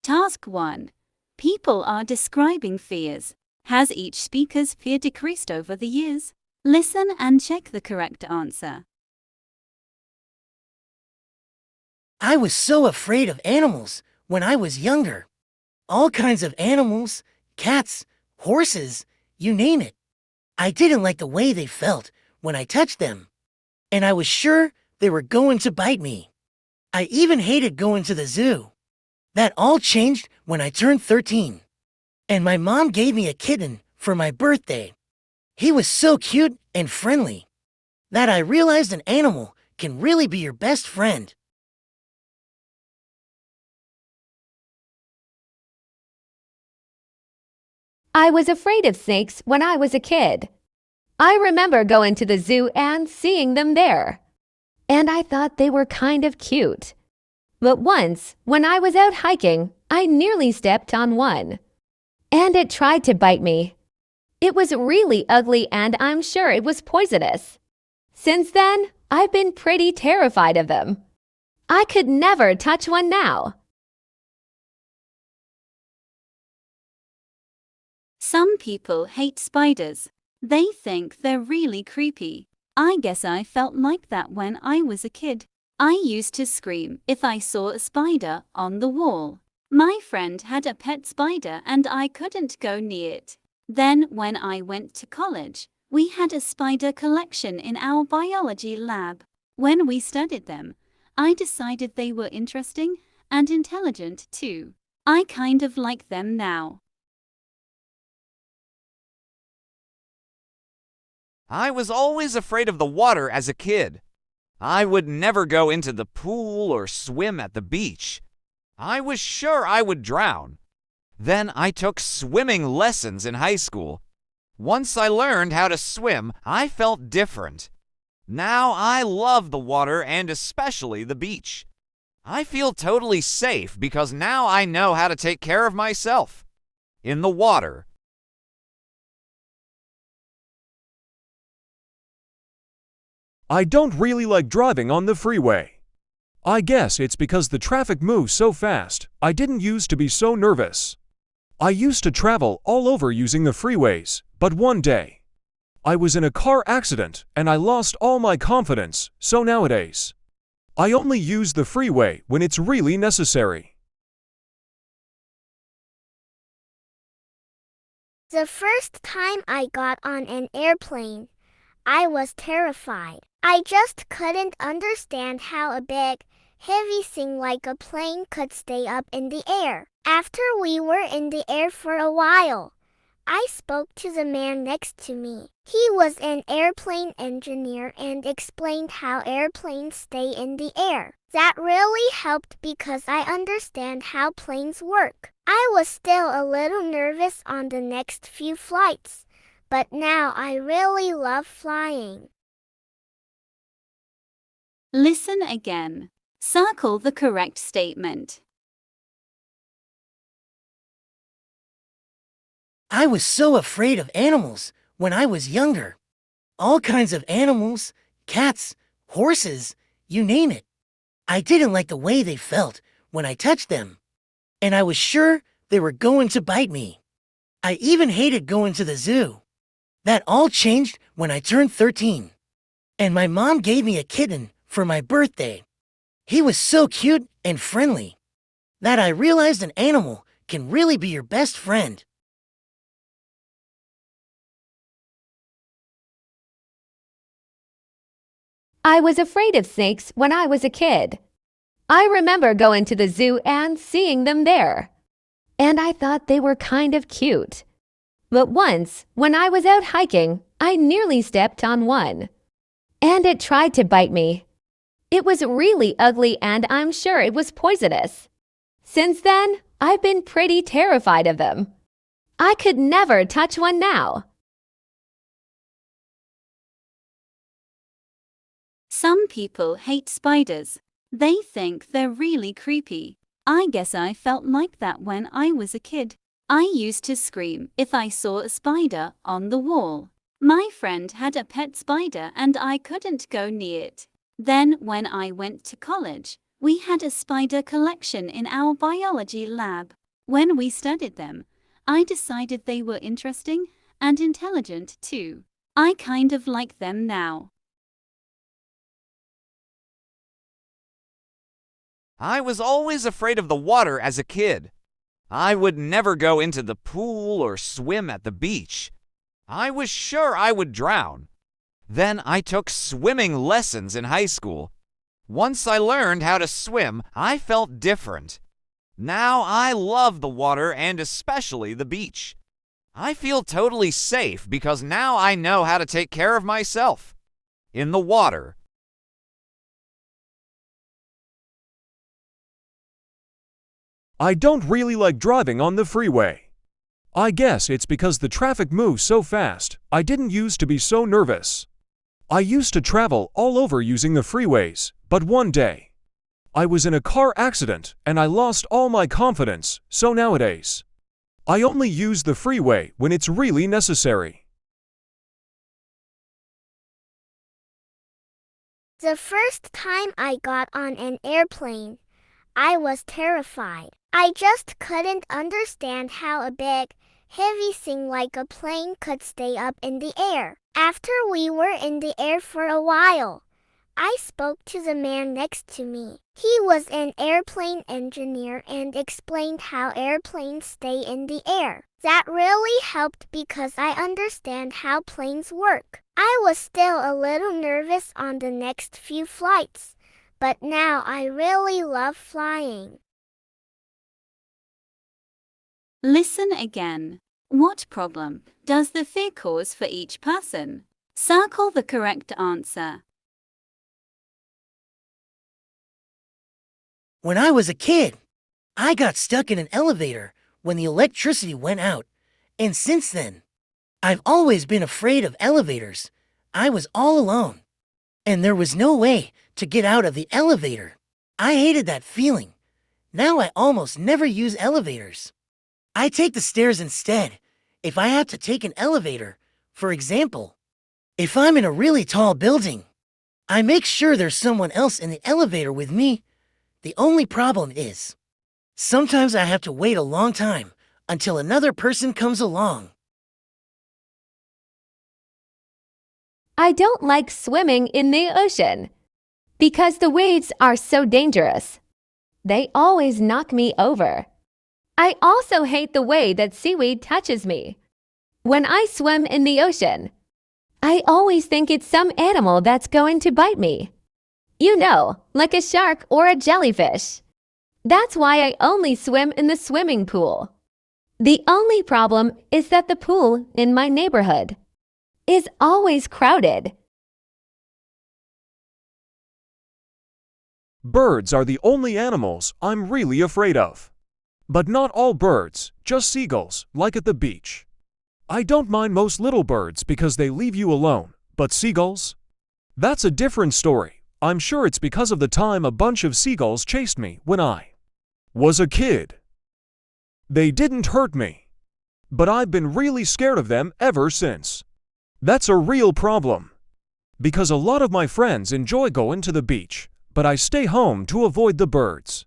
Task 1. People are describing fears. Has each speaker's fear decreased over the years? Listen and check the correct answer. I was so afraid of animals when I was younger. All kinds of animals, cats, horses, you name it. I didn't like the way they felt when I touched them, and I was sure they were going to bite me. I even hated going to the zoo. That all changed when I turned 13, and my mom gave me a kitten for my birthday. He was so cute and friendly that I realized an animal can really be your best friend. I was afraid of snakes when I was a kid. I remember going to the zoo and seeing them there. And I thought they were kind of cute. But once, when I was out hiking, I nearly stepped on one. And it tried to bite me. It was really ugly and I'm sure it was poisonous. Since then, I've been pretty terrified of them. I could never touch one now. Some people hate spiders. They think they're really creepy. I guess I felt like that when I was a kid. I used to scream if I saw a spider on the wall. My friend had a pet spider and I couldn't go near it. Then, when I went to college, we had a spider collection in our biology lab. When we studied them, I decided they were interesting and intelligent too. I kind of like them now. I was always afraid of the water as a kid. I would never go into the pool or swim at the beach. I was sure I would drown. Then I took swimming lessons in high school. Once I learned how to swim, I felt different. Now I love the water and especially the beach. I feel totally safe because now I know how to take care of myself. In the water. I don't really like driving on the freeway. I guess it's because the traffic moves so fast. I didn't used to be so nervous. I used to travel all over using the freeways, but one day, I was in a car accident and I lost all my confidence, so nowadays, I only use the freeway when it's really necessary. The first time I got on an airplane, I was terrified. I just couldn't understand how a big, heavy thing like a plane could stay up in the air. After we were in the air for a while, I spoke to the man next to me. He was an airplane engineer and explained how airplanes stay in the air. That really helped because I understand how planes work. I was still a little nervous on the next few flights, but now I really love flying. Listen again. Circle the correct statement. I was so afraid of animals when I was younger. All kinds of animals, cats, horses, you name it. I didn't like the way they felt when I touched them, and I was sure they were going to bite me. I even hated going to the zoo. That all changed when I turned 13, and my mom gave me a kitten for my birthday. He was so cute and friendly that I realized an animal can really be your best friend. I was afraid of snakes when I was a kid. I remember going to the zoo and seeing them there. And I thought they were kind of cute. But once, when I was out hiking, I nearly stepped on one. And it tried to bite me. It was really ugly and I'm sure it was poisonous. Since then, I've been pretty terrified of them. I could never touch one now. Some people hate spiders. They think they're really creepy. I guess I felt like that when I was a kid. I used to scream if I saw a spider on the wall. My friend had a pet spider and I couldn't go near it. Then, when I went to college, We had a spider collection in our biology lab. When we studied them, I decided they were interesting and intelligent too. I kind of like them now. I was always afraid of the water as a kid. I would never go into the pool or swim at the beach. I was sure I would drown. Then I took swimming lessons in high school. Once I learned how to swim, I felt different. Now I love the water and especially the beach. I feel totally safe because now I know how to take care of myself. In the water. I don't really like driving on the freeway. I guess it's because the traffic moves so fast. I didn't used to be so nervous. I used to travel all over using the freeways, but one day, I was in a car accident and I lost all my confidence, so nowadays, I only use the freeway when it's really necessary. The first time I got on an airplane, I was terrified. I just couldn't understand how a big, heavy thing like a plane could stay up in the air. After we were in the air for a while, I spoke to the man next to me. He was an airplane engineer and explained how airplanes stay in the air. That really helped because I understand how planes work. I was still a little nervous on the next few flights, but now I really love flying. Listen again. What problem does the fear cause for each person? Circle the correct answer. When I was a kid, I got stuck in an elevator when the electricity went out, and since then, I've always been afraid of elevators. I was all alone, and there was no way to get out of the elevator. I hated that feeling. Now I almost never use elevators. I take the stairs instead. If I have to take an elevator, for example, if I'm in a really tall building, I make sure there's someone else in the elevator with me. The only problem is, sometimes I have to wait a long time until another person comes along. I don't like swimming in the ocean because the waves are so dangerous. They always knock me over. I also hate the way that seaweed touches me. When I swim in the ocean, I always think it's some animal that's going to bite me. You know, like a shark or a jellyfish. That's why I only swim in the swimming pool. The only problem is that the pool in my neighborhood is always crowded. Birds are the only animals I'm really afraid of. But not all birds, just seagulls, like at the beach. I don't mind most little birds because they leave you alone, but seagulls? That's a different story. I'm sure it's because of the time a bunch of seagulls chased me when I was a kid. They didn't hurt me, but I've been really scared of them ever since. That's a real problem. Because a lot of my friends enjoy going to the beach, but I stay home to avoid the birds.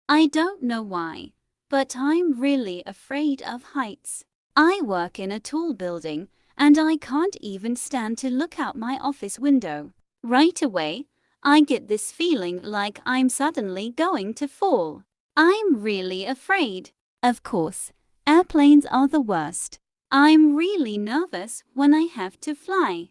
I don't know why, but I'm really afraid of heights. I work in a tall building, and I can't even stand to look out my office window. Right away, I get this feeling like I'm suddenly going to fall. I'm really afraid. Of course, airplanes are the worst. I'm really nervous when I have to fly.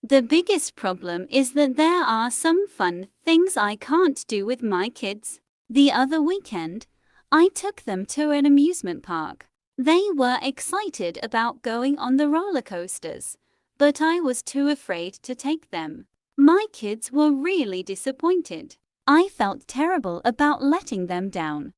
The biggest problem is that there are some fun things I can't do with my kids. The other weekend, I took them to an amusement park. They were excited about going on the roller coasters, but I was too afraid to take them. My kids were really disappointed. I felt terrible about letting them down.